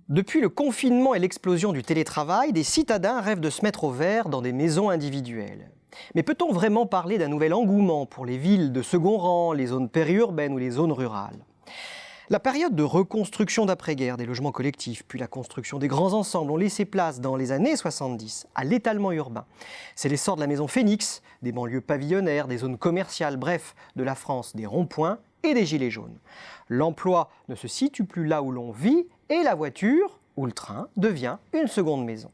Depuis le confinement et l'explosion du télétravail, des citadins rêvent de se mettre au vert dans des maisons individuelles. Mais peut-on vraiment parler d'un nouvel engouement pour les villes de second rang, les zones périurbaines ou les zones rurales ? La période de reconstruction d'après-guerre des logements collectifs, puis la construction des grands ensembles ont laissé place dans les années 70 à l'étalement urbain. C'est l'essor de la maison Phénix, des banlieues pavillonnaires, des zones commerciales, bref, de la France des ronds-points et des gilets jaunes. L'emploi ne se situe plus là où l'on vit et la voiture, ou le train, devient une seconde maison.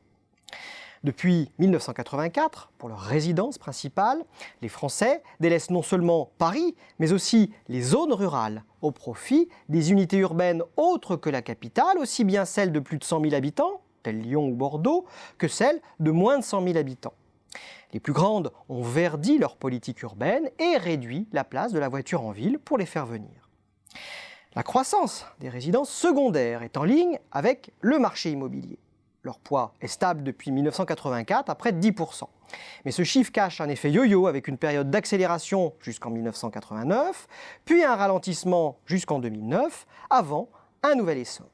Depuis 1984, pour leur résidence principale, les Français délaissent non seulement Paris, mais aussi les zones rurales, au profit des unités urbaines autres que la capitale, aussi bien celles de plus de 100 000 habitants, telles Lyon ou Bordeaux, que celles de moins de 100 000 habitants. Les plus grandes ont verdi leur politique urbaine et réduit la place de la voiture en ville pour les faire venir. La croissance des résidences secondaires est en ligne avec le marché immobilier. Leur poids est stable depuis 1984 à près de 10%. Mais ce chiffre cache un effet yo-yo avec une période d'accélération jusqu'en 1989, puis un ralentissement jusqu'en 2009, avant un nouvel essor.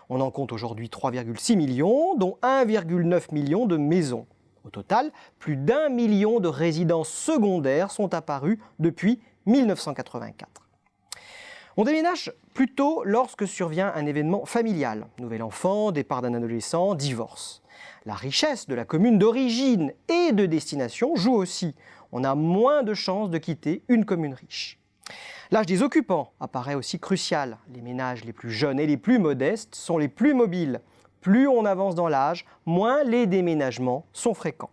On en compte aujourd'hui 3,6 millions, dont 1,9 million de maisons. Au total, plus d'1 million de résidences secondaires sont apparues depuis 1984. On déménage plutôt lorsque survient un événement familial, nouvel enfant, départ d'un adolescent, divorce. La richesse de la commune d'origine et de destination joue aussi. On a moins de chances de quitter une commune riche. L'âge des occupants apparaît aussi crucial. Les ménages les plus jeunes et les plus modestes sont les plus mobiles. Plus on avance dans l'âge, moins les déménagements sont fréquents.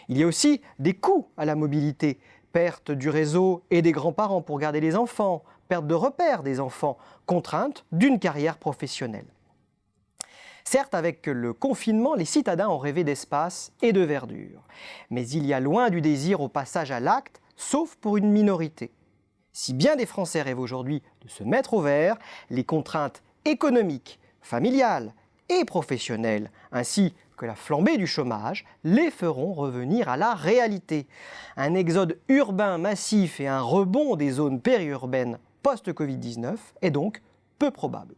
Il y a aussi des coûts à la mobilité. Perte du réseau et des grands-parents pour garder les enfants, perte de repères des enfants, contrainte d'une carrière professionnelle. Certes, avec le confinement, les citadins ont rêvé d'espace et de verdure. Mais il y a loin du désir au passage à l'acte, sauf pour une minorité. Si bien des Français rêvent aujourd'hui de se mettre au vert, les contraintes économiques, familiales et professionnelles, ainsi que la flambée du chômage, les feront revenir à la réalité. Un exode urbain massif et un rebond des zones périurbaines post-Covid-19 est donc peu probable.